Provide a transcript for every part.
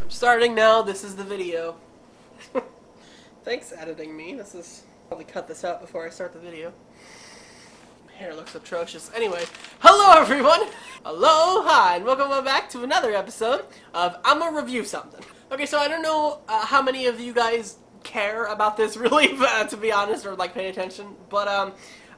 I'm starting now. This is the video. Thanks, editing me. Probably cut this out before I start the video. My hair looks atrocious. Anyway, hello everyone! Hi, and welcome back to another episode of I'ma Review Something. Okay, so I don't know how many of you guys care about this really, to be honest, or like pay attention, but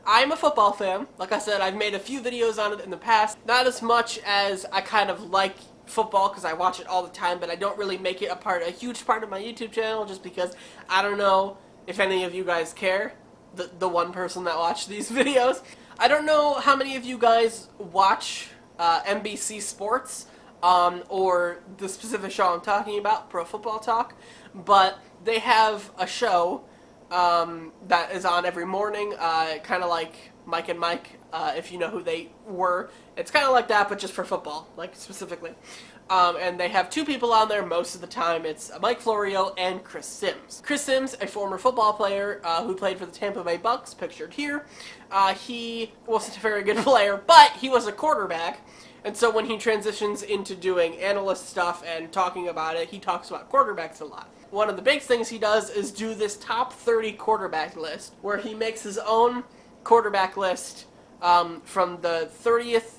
I'm a football fan. Like I said, I've made a few videos on it in the past. Not as much as I kind of like football because I watch it all the time, but I don't really make it a huge part of my YouTube channel just because I don't know if any of you guys care. The one person that watched these videos. I don't know how many of you guys watch NBC Sports or the specific show I'm talking about, Pro Football Talk, but they have a show that is on every morning, kind of like Mike and Mike, if you know who they were. It's kind of like that, but just for football, like specifically. And they have two people on there most of the time. It's Mike Florio and Chris Sims. Chris Sims, a former football player who played for the Tampa Bay Bucks, pictured here. He wasn't a very good player, but he was a quarterback. And so when he transitions into doing analyst stuff and talking about it, he talks about quarterbacks a lot. One of the big things he does is do this top 30 quarterback list, where he makes his own quarterback list from the 30th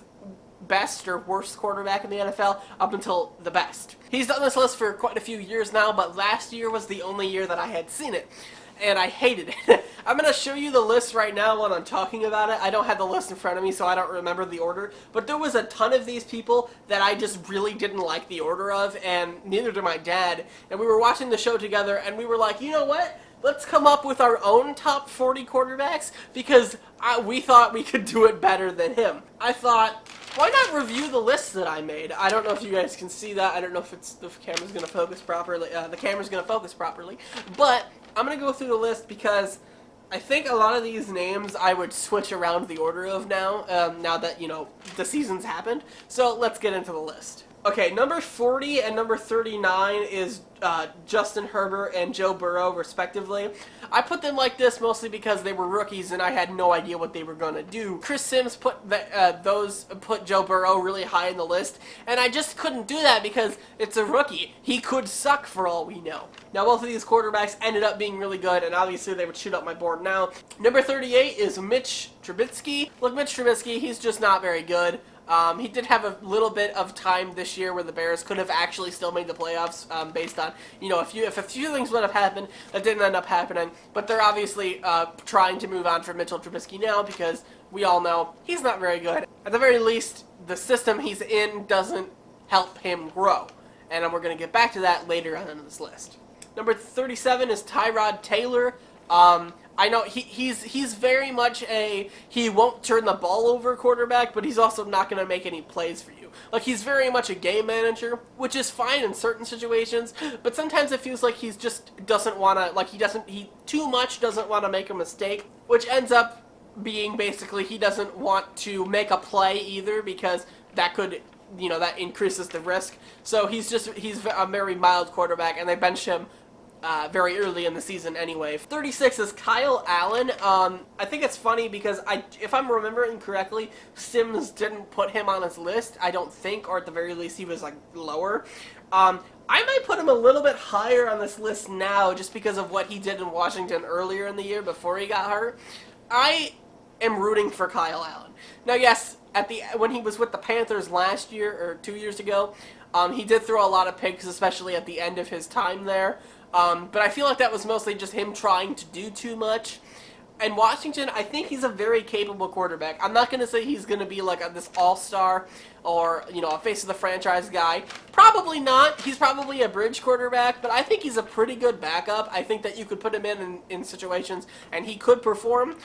best or worst quarterback in the NFL up until the best. He's done this list for quite a few years now, but last year was the only year that I had seen it, and I hated it. I'm going to show you the list right now when I'm talking about it. I don't have the list in front of me, so I don't remember the order, but there was a ton of these people that I just really didn't like the order of, and neither did my dad, and we were watching the show together, and we were like, you know what? Let's come up with our own top 40 quarterbacks, because we thought we could do it better than him. I thought, why not review the list that I made? I don't know if you guys can see that. I don't know if the camera's going to focus properly. But I'm going to go through the list because I think a lot of these names I would switch around the order of now, now that, you know, the season's happened. So let's get into the list. Okay, number 40 and number 39 is Justin Herbert and Joe Burrow, respectively. I put them like this mostly because they were rookies and I had no idea what they were going to do. Chris Sims put Joe Burrow really high in the list, and I just couldn't do that because it's a rookie. He could suck for all we know. Now, both of these quarterbacks ended up being really good, and obviously they would shoot up my board now. Number 38 is Mitch Trubitsky. Look, Mitch Trubitsky, he's just not very good. He did have a little bit of time this year where the Bears could have actually still made the playoffs based on, you know, if a few things would have happened that didn't end up happening. But they're obviously trying to move on from Mitchell Trubisky now because we all know he's not very good. At the very least, the system he's in doesn't help him grow. And we're going to get back to that later on in this list. Number 37 is Tyrod Taylor. I know he's very much he won't turn the ball over quarterback, but he's also not going to make any plays for you. Like, he's very much a game manager, which is fine in certain situations, but sometimes it feels like he's just doesn't want to, like he too much doesn't want to make a mistake, which ends up being basically he doesn't want to make a play either because that could, you know, that increases the risk. So he's a very mild quarterback, and they bench him very early in the season anyway. 36 is Kyle Allen. I think it's funny because if I'm remembering correctly, Sims didn't put him on his list, I don't think, or at the very least he was like lower. I might put him a little bit higher on this list now just because of what he did in Washington earlier in the year before he got hurt. I am rooting for Kyle Allen. Now, yes, when he was with the Panthers last year or 2 years ago, he did throw a lot of picks, especially at the end of his time there. But I feel like that was mostly just him trying to do too much. And Washington, I think he's a very capable quarterback. I'm not going to say he's going to be like this all-star or, you know, a face of the franchise guy. Probably not. He's probably a bridge quarterback, but I think he's a pretty good backup. I think that you could put him in situations and he could perform.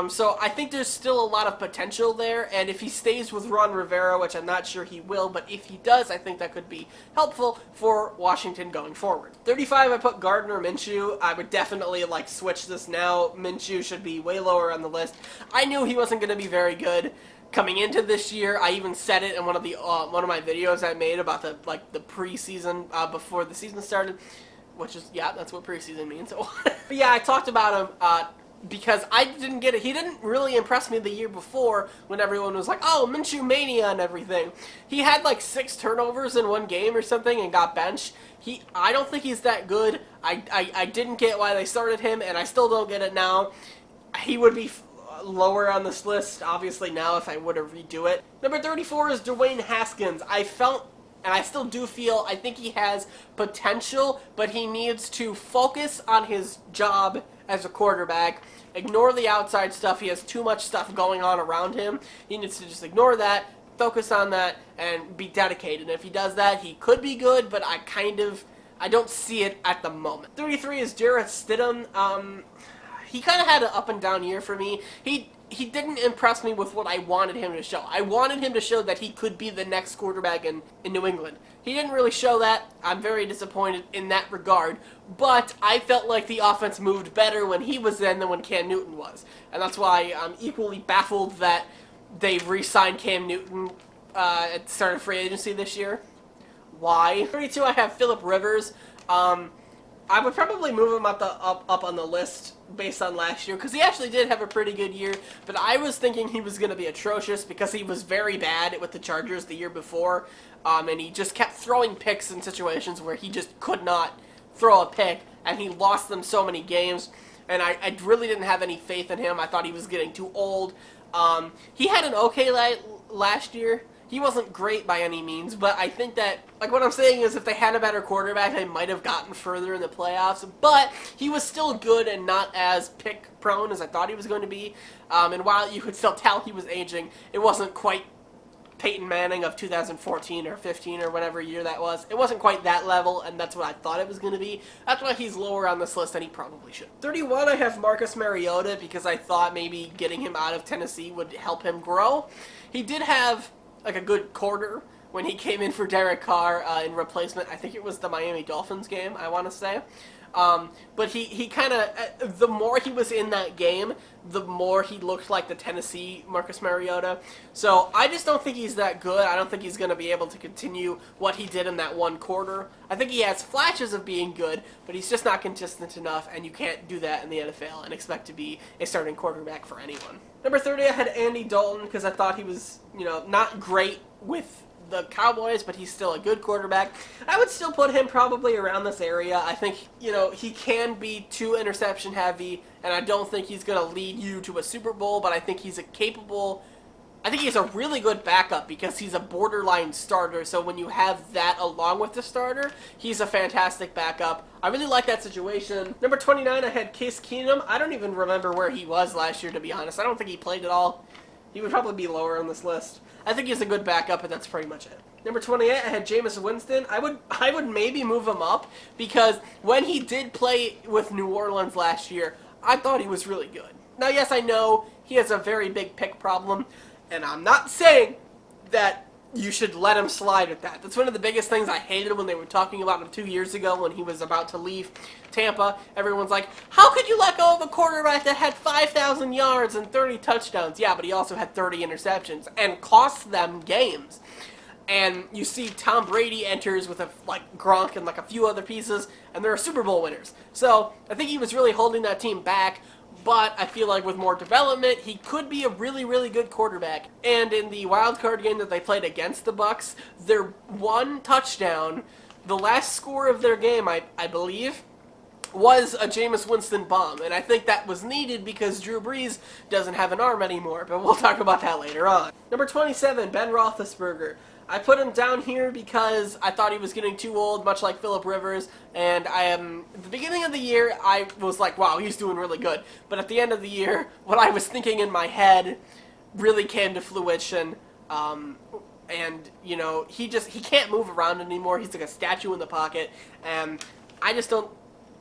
So I think there's still a lot of potential there, and if he stays with Ron Rivera, which I'm not sure he will, but if he does, I think that could be helpful for Washington going forward. 35, I put Gardner Minshew. I would definitely like switch this now. Minshew should be way lower on the list. I knew he wasn't going to be very good coming into this year. I even said it in one of my videos I made about the preseason before the season started, which is, yeah, that's what preseason means. But yeah, I talked about him. because I didn't get it. He didn't really impress me the year before when everyone was like, oh, Minshew mania and everything. He had like 6 turnovers in one game or something and got benched. I don't think he's that good. I didn't get why they started him, and I still don't get it now. He would be lower on this list, obviously, now if I were to redo it. Number 34 is Dwayne Haskins. I felt, and I still do feel, I think he has potential, but he needs to focus on his job as a quarterback. Ignore the outside stuff. He has too much stuff going on around him. He needs to just ignore that, focus on that, and be dedicated. And if he does that, he could be good, but I don't see it at the moment. 33 is Jared Stidham. He kind of had an up and down year for me. He didn't impress me with what I wanted him to show. I wanted him to show that he could be the next quarterback in New England. He didn't really show that. I'm very disappointed in that regard. But I felt like the offense moved better when he was in than when Cam Newton was. And that's why I'm equally baffled that they re-signed Cam Newton at the start of free agency this year. Why? 32, I have Phillip Rivers. I would probably move him up on the list based on last year, because he actually did have a pretty good year, but I was thinking he was going to be atrocious because he was very bad with the Chargers the year before, and he just kept throwing picks in situations where he just could not throw a pick, and he lost them so many games, and I really didn't have any faith in him. I thought he was getting too old. He had an okay last year. He wasn't great by any means, but I think that, like, what I'm saying is if they had a better quarterback, they might have gotten further in the playoffs, but he was still good and not as pick-prone as I thought he was going to be, and while you could still tell he was aging, it wasn't quite Peyton Manning of 2014 or 15 or whatever year that was. It wasn't quite that level, and that's what I thought it was going to be. That's why he's lower on this list than he probably should. 31, I have Marcus Mariota, because I thought maybe getting him out of Tennessee would help him grow. He did have like a good quarter when he came in for Derek Carr in replacement. I think it was the Miami Dolphins game, I want to say. But he kind of, the more he was in that game, the more he looked like the Tennessee Marcus Mariota. So I just don't think he's that good. I don't think he's going to be able to continue what he did in that one quarter. I think he has flashes of being good, but he's just not consistent enough, and you can't do that in the NFL and expect to be a starting quarterback for anyone. Number 30, I had Andy Dalton, because I thought he was, not great with the Cowboys, but he's still a good quarterback. I would still put him probably around this area. I think, he can be too interception heavy, and I don't think he's going to lead you to a Super Bowl, but I think he's a really good backup because he's a borderline starter, so when you have that along with the starter, he's a fantastic backup. I really like that situation. Number 29, I had Case Keenum. I don't even remember where he was last year, to be honest. I don't think he played at all. He would probably be lower on this list. I think he's a good backup, but that's pretty much it. Number 28, I had Jameis Winston. I would maybe move him up because when he did play with New Orleans last year, I thought he was really good. Now, yes, I know he has a very big pick problem, and I'm not saying that you should let him slide at that. That's one of the biggest things I hated when they were talking about him 2 years ago when he was about to leave Tampa. Everyone's like, how could you let go of a quarterback that had 5,000 yards and 30 touchdowns? Yeah, but he also had 30 interceptions and cost them games. And you see Tom Brady enters with Gronk and a few other pieces, and they're Super Bowl winners. So I think he was really holding that team back. But I feel like with more development, he could be a really, really good quarterback. And in the wild card game that they played against the Bucs, their one touchdown, the last score of their game, I believe, was a Jameis Winston bomb. And I think that was needed because Drew Brees doesn't have an arm anymore. But we'll talk about that later on. Number 27, Ben Roethlisberger. I put him down here because I thought he was getting too old, much like Phillip Rivers, and at the beginning of the year, I was like, wow, he's doing really good. But at the end of the year, what I was thinking in my head really came to fruition, and, he can't move around anymore. He's like a statue in the pocket, and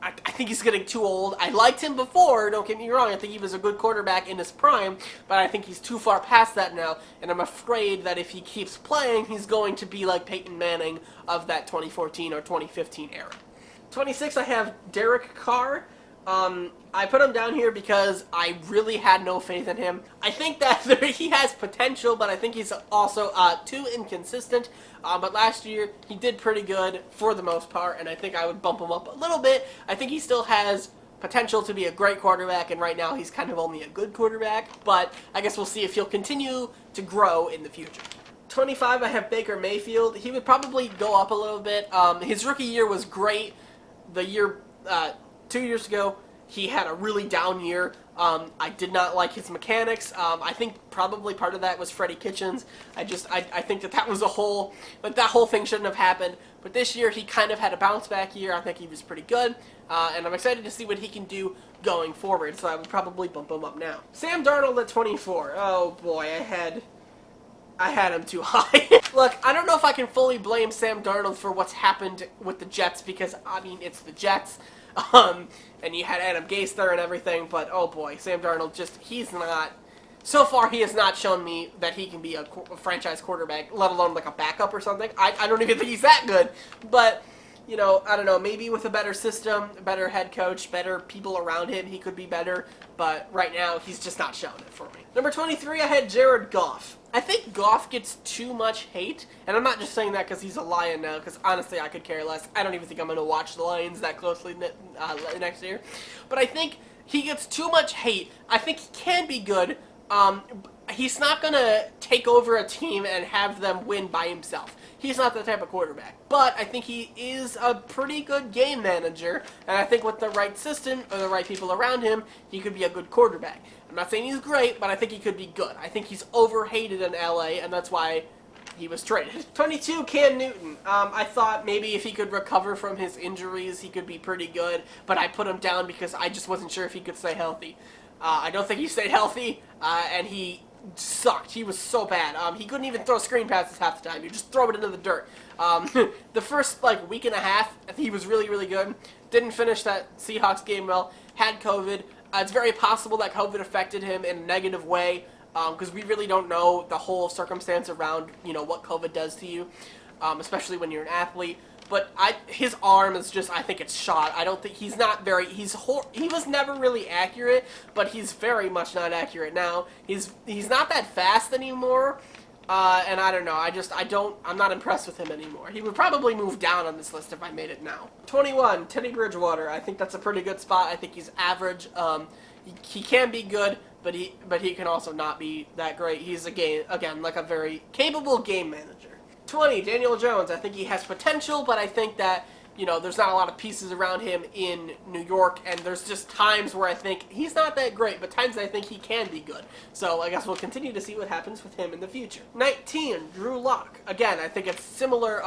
I think he's getting too old. I liked him before, don't get me wrong. I think he was a good quarterback in his prime, but I think he's too far past that now, and I'm afraid that if he keeps playing, he's going to be like Peyton Manning of that 2014 or 2015 era. 26, I have Derek Carr. I put him down here because I really had no faith in him. I think that he has potential, but I think he's also too inconsistent. But last year, he did pretty good for the most part, and I think I would bump him up a little bit. I think he still has potential to be a great quarterback, and right now he's kind of only a good quarterback, but I guess we'll see if he'll continue to grow in the future. 25, I have Baker Mayfield. He would probably go up a little bit. His rookie year was great. The year, 2 years ago, he had a really down year. I did not like his mechanics. I think probably part of that was Freddie Kitchens. I think that was that whole thing shouldn't have happened. But this year he kind of had a bounce back year. I think he was pretty good. And I'm excited to see what he can do going forward. So I would probably bump him up now. Sam Darnold at 24. Oh boy, I had him too high. Look, I don't know if I can fully blame Sam Darnold for what's happened with the Jets because, I mean, it's the Jets. And you had Adam Gase there and everything, but oh boy, Sam Darnold so far he has not shown me that he can be a franchise quarterback, let alone like a backup or something. I don't even think he's that good, but, you know, I don't know, maybe with a better system, a better head coach, better people around him, he could be better, but right now he's just not showing it for me. Number 23, I had Jared Goff. I think Goff gets too much hate, and I'm not just saying that because he's a Lion now, because honestly I could care less. I don't even think I'm going to watch the Lions that closely next year. But I think he gets too much hate. I think he can be good. He's not going to take over a team and have them win by himself. He's not that type of quarterback. But I think he is a pretty good game manager, and I think with the right system or the right people around him, he could be a good quarterback. I'm not saying he's great, but I think he could be good. I think he's overhated in LA, and that's why he was traded. 22, Cam Newton. I thought maybe if he could recover from his injuries, he could be pretty good, but I put him down because I just wasn't sure if he could stay healthy. I don't think he stayed healthy, and he sucked. He was so bad. He couldn't even throw screen passes half the time. You just throw it into the dirt. The first week and a half, he was really, really good. Didn't finish that Seahawks game well. Had COVID. It's very possible that COVID affected him in a negative way because we really don't know the whole circumstance around, you know, what COVID does to you, especially when you're an athlete. But his arm is just, I think it's shot. I don't think, he was never really accurate, but he's very much not accurate now. He's not that fast anymore, and I don't know, I'm not impressed with him anymore. He would probably move down on this list if I made it now. 21, Teddy Bridgewater. I think that's a pretty good spot. I think he's average. He can be good, but he can also not be that great. He's, again, like a very capable game manager. 20, Daniel Jones. I think he has potential, but I think that, you know, there's not a lot of pieces around him in New York, and there's just times where I think he's not that great, but times I think he can be good. So I guess we'll continue to see what happens with him in the future. 19, Drew Lock. Again, I think it's similar.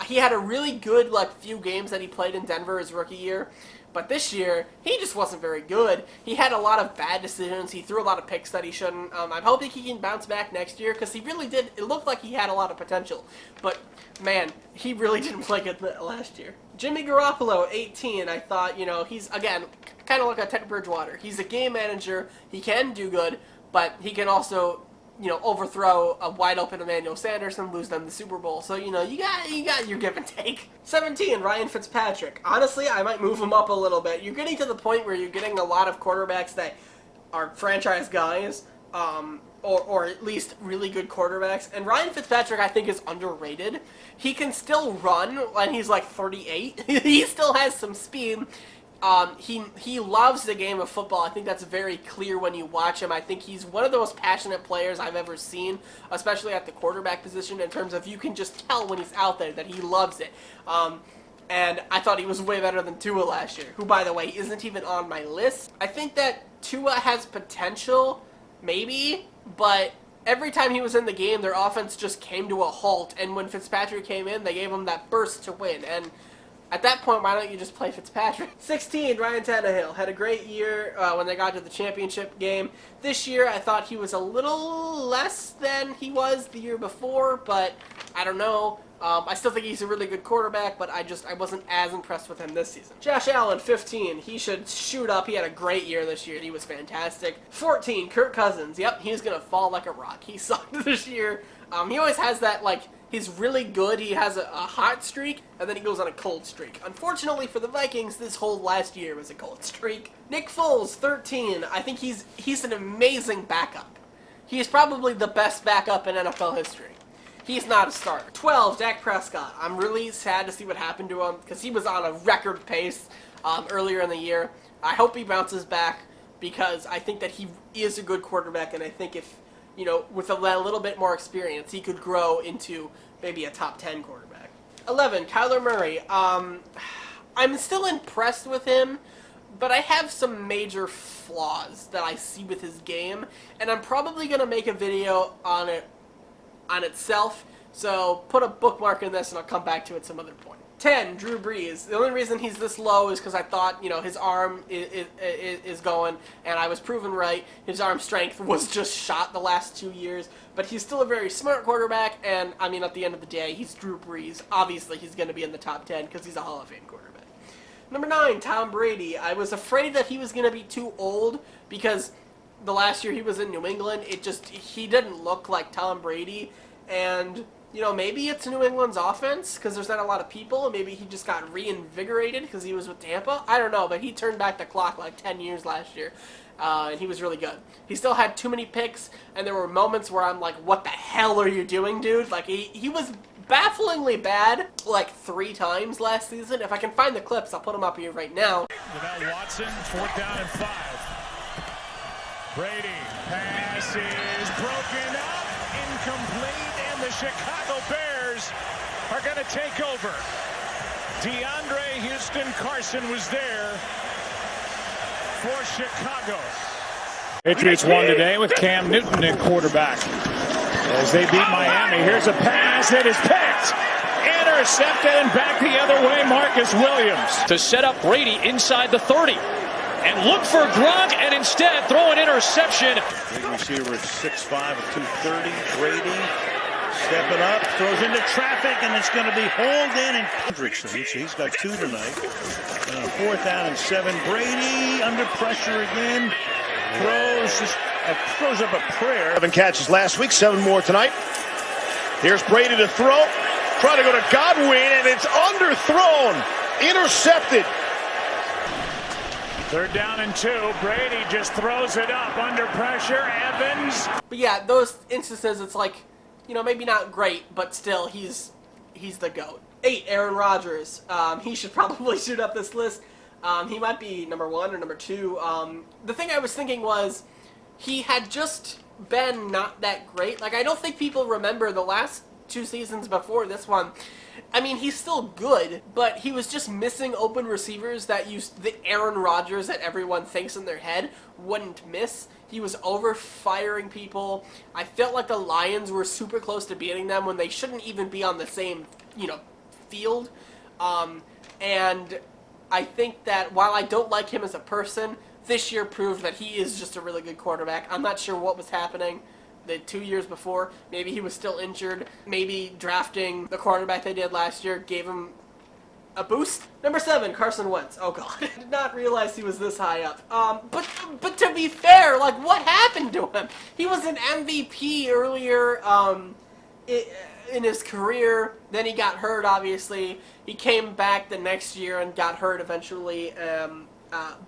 He had a really good, few games that he played in Denver his rookie year. But this year, he just wasn't very good. He had a lot of bad decisions. He threw a lot of picks that he shouldn't. I'm hoping he can bounce back next year because he really did. It looked like he had a lot of potential. But, man, he really didn't play good last year. Jimmy Garoppolo, 18. I thought, you know, he's, again, kind of like a Teddy Bridgewater. He's a game manager. He can do good, but he can also, you know, overthrow a wide-open Emmanuel Sanders and lose them the Super Bowl. So, you know, you got your give and take. 17, Ryan Fitzpatrick. Honestly, I might move him up a little bit. You're getting to the point where you're getting a lot of quarterbacks that are franchise guys, or at least really good quarterbacks. And Ryan Fitzpatrick, I think, is underrated. He can still run when he's 38. He still has some speed. He loves the game of football. I think that's very clear when you watch him. I think he's one of the most passionate players I've ever seen, especially at the quarterback position, in terms of you can just tell when he's out there that he loves it. And I thought he was way better than Tua last year, who, by the way, isn't even on my list. I think that Tua has potential, maybe, but every time he was in the game, their offense just came to a halt, and when Fitzpatrick came in, they gave him that burst to win, and at that point, why don't you just play Fitzpatrick? 16, Ryan Tannehill. Had a great year when they got to the championship game. This year, I thought he was a little less than he was the year before, but I don't know. I still think he's a really good quarterback, but I wasn't as impressed with him this season. Josh Allen, 15. He should shoot up. He had a great year this year. He was fantastic. 14, Kirk Cousins. Yep, he's going to fall like a rock. He sucked this year. He always has that, he's really good. He has a hot streak, and then he goes on a cold streak. Unfortunately for the Vikings, this whole last year was a cold streak. Nick Foles, 13. I think he's an amazing backup. He is probably the best backup in NFL history. He's not a starter. 12, Dak Prescott. I'm really sad to see what happened to him because he was on a record pace earlier in the year. I hope he bounces back because I think that he is a good quarterback, and I think if, with a little bit more experience, he could grow into maybe a top 10 quarterback. 11, Kyler Murray. I'm still impressed with him, but I have some major flaws that I see with his game, and I'm probably going to make a video on itself, so put a bookmark in this and I'll come back to it some other point. 10, Drew Brees. The only reason he's this low is because I thought, his arm is going, and I was proven right. His arm strength was just shot the last 2 years, but he's still a very smart quarterback, and, at the end of the day, he's Drew Brees. Obviously, he's going to be in the top 10 because he's a Hall of Fame quarterback. Number 9, Tom Brady. I was afraid that he was going to be too old because the last year he was in New England, he didn't look like Tom Brady, and maybe it's New England's offense because there's not a lot of people. Maybe he just got reinvigorated because he was with Tampa. I don't know, but he turned back the clock like 10 years last year, and he was really good. He still had too many picks, and there were moments where I'm like, what the hell are you doing, dude? Like, he was bafflingly bad like 3 times last season. If I can find the clips, I'll put them up here right now. Without Watson, 4th down and 5. Brady, pass is broken up, incomplete, and the Chicago Bears are going to take over. DeAndre Houston-Carson was there for Chicago. Patriots won today with Cam Newton in quarterback. As they beat Miami, here's a pass that is picked. Intercepted and back the other way, Marcus Williams. To set up Brady inside the 30. And look for Gronk, and instead throw an interception. Big receiver at 6'5", at 230. Brady stepping up, throws into traffic, and it's going to be hauled in. And Hendrickson, he's got 2 tonight. 4th down and 7. Brady under pressure again. Throws up a prayer. 7 catches last week, 7 more tonight. Here's Brady to throw. Trying to go to Godwin, and it's underthrown. Intercepted. 3rd down and 2. Brady just throws it up under pressure. Evans. But yeah, those instances, it's like, maybe not great, but still, he's the GOAT. 8, Aaron Rodgers. He should probably shoot up this list. He might be number 1 or number 2. The thing I was thinking was, he had just been not that great. Like, I don't think people remember the last 2 seasons before this one. He's still good, but he was just missing open receivers that the Aaron Rodgers that everyone thinks in their head wouldn't miss. He was over-firing people. I felt like the Lions were super close to beating them when they shouldn't even be on the same, field. And I think that while I don't like him as a person, this year proved that he is just a really good quarterback. I'm not sure what was happening the 2 years before. Maybe he was still injured. Maybe drafting the quarterback they did last year gave him a boost. Number 7, Carson Woods. Oh god, I did not realize he was this high up. But to be fair, like, what happened to him? He was an MVP earlier in his career. Then he got hurt, obviously. He came back the next year and got hurt eventually.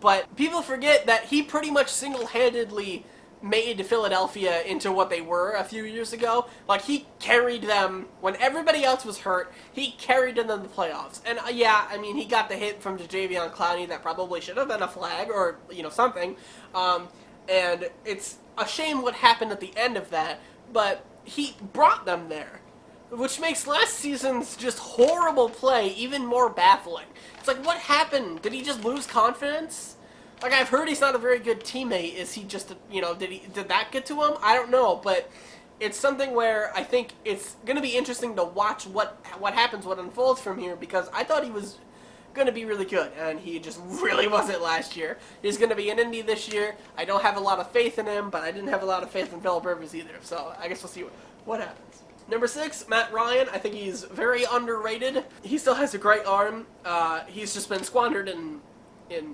But people forget that he pretty much single-handedly made Philadelphia into what they were a few years ago. Like, he carried them when everybody else was hurt. He carried them in the playoffs. And yeah, he got the hit from Jadeveon Clowney that probably should have been a flag or something. And it's a shame what happened at the end of that. But he brought them there, which makes last season's just horrible play even more baffling. It's like, what happened? Did he just lose confidence? Like, I've heard he's not a very good teammate. Is he just, did that get to him? I don't know, but it's something where I think it's going to be interesting to watch what happens, what unfolds from here, because I thought he was going to be really good, and he just really wasn't last year. He's going to be in Indy this year. I don't have a lot of faith in him, but I didn't have a lot of faith in Phillip Rivers either, so I guess we'll see what happens. Number 6, Matt Ryan. I think he's very underrated. He still has a great arm. He's just been squandered in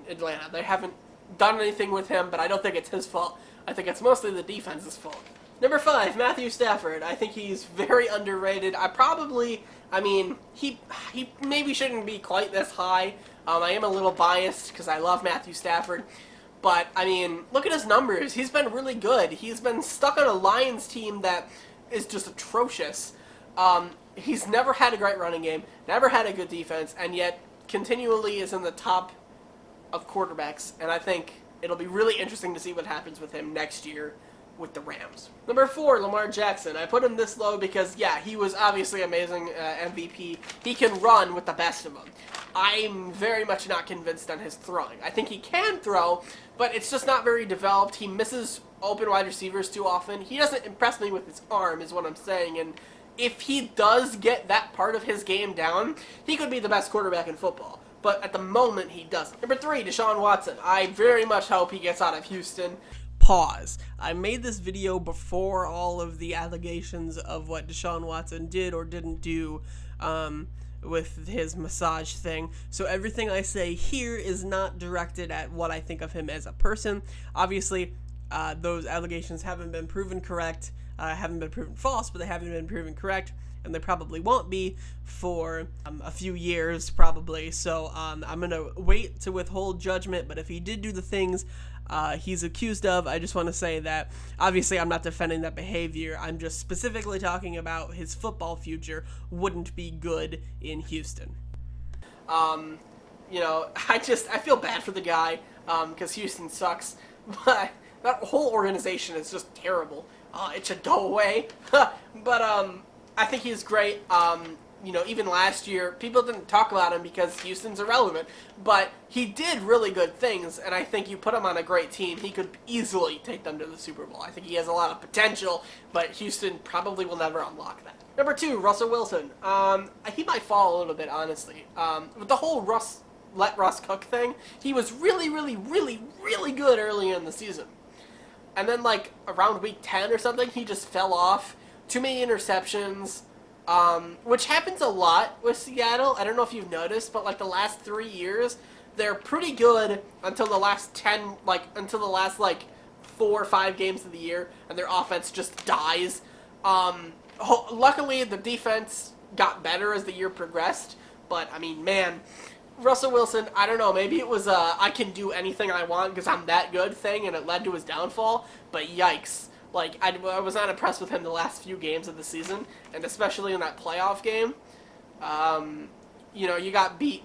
Atlanta. They haven't done anything with him, but I don't think it's his fault. I think it's mostly the defense's fault. Number 5, Matthew Stafford. I think he's very underrated. He maybe shouldn't be quite this high. I am a little biased because I love Matthew Stafford. But, look at his numbers. He's been really good. He's been stuck on a Lions team that is just atrocious. He's never had a great running game, never had a good defense, and yet continually is in the top of quarterbacks, and I think it'll be really interesting to see what happens with him next year with the Rams. Number 4, Lamar Jackson. I put him this low because, yeah, he was obviously amazing MVP. He can run with the best of them. I'm very much not convinced on his throwing. I think he can throw, but it's just not very developed. He misses open wide receivers too often. He doesn't impress me with his arm, is what I'm saying, and if he does get that part of his game down, he could be the best quarterback in football. But at the moment, he doesn't. Number 3, Desean Watson. I very much hope he gets out of Houston. Pause. I made this video before all of the allegations of what Desean Watson did or didn't do with his massage thing. So everything I say here is not directed at what I think of him as a person. Obviously, those allegations haven't been proven correct. Haven't been proven false, but they haven't been proven correct, and they probably won't be for a few years, probably. So I'm going to wait to withhold judgment, but if he did do the things he's accused of, I just want to say that, obviously, I'm not defending that behavior. I'm just specifically talking about his football future wouldn't be good in Houston. You know, I feel bad for the guy, because Houston sucks, but that whole organization is just terrible. It should go away. But I think he's great. You know, even last year, people didn't talk about him because Houston's irrelevant. But he did really good things, and I think you put him on a great team, he could easily take them to the Super Bowl. I think he has a lot of potential, but Houston probably will never unlock that. Number 2, Russell Wilson. He might fall a little bit, honestly. With the whole let Russ cook thing, he was really, really, really, really good early in the season. And then, like, around week 10 or something, he just fell off. Too many interceptions, which happens a lot with Seattle. I don't know if you've noticed, but, like, the last 3 years, they're pretty good until the last 4 or 5 games of the year, and their offense just dies. Luckily, the defense got better as the year progressed, but, I mean, man, Russell Wilson, I don't know, maybe it was a I can do anything I want because I'm that good thing, and it led to his downfall, but yikes. Like, I was not impressed with him the last few games of the season, and especially in that playoff game. You know, you got beat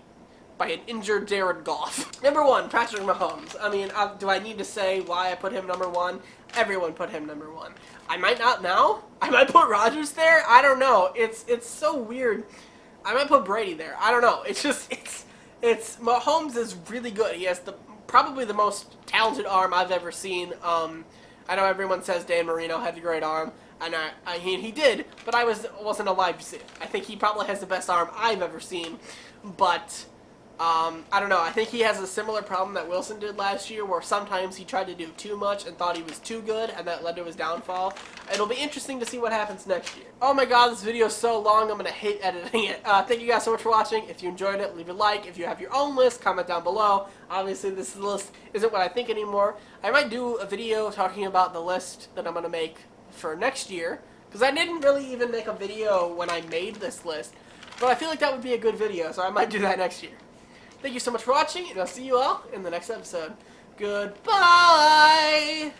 by an injured Jared Goff. Number 1, Patrick Mahomes. I mean, do I need to say why I put him number 1? Everyone put him number 1. I might not now. I might put Rodgers there. I don't know. It's so weird. I might put Brady there. I don't know. Mahomes is really good. He has probably the most talented arm I've ever seen. I know everyone says Dan Marino had a great arm, and he did, but I wasn't alive to see it. I think he probably has the best arm I've ever seen, but I don't know. I think he has a similar problem that Wilson did last year, where sometimes he tried to do too much and thought he was too good, and that led to his downfall. It'll be interesting to see what happens next year. Oh my god, this video is so long, I'm going to hate editing it. Thank you guys so much for watching. If you enjoyed it, leave a like. If you have your own list, comment down below. Obviously, this list isn't what I think anymore. I might do a video talking about the list that I'm going to make for next year, because I didn't really even make a video when I made this list, but I feel like that would be a good video, so I might do that next year. Thank you so much for watching, and I'll see you all in the next episode. Goodbye!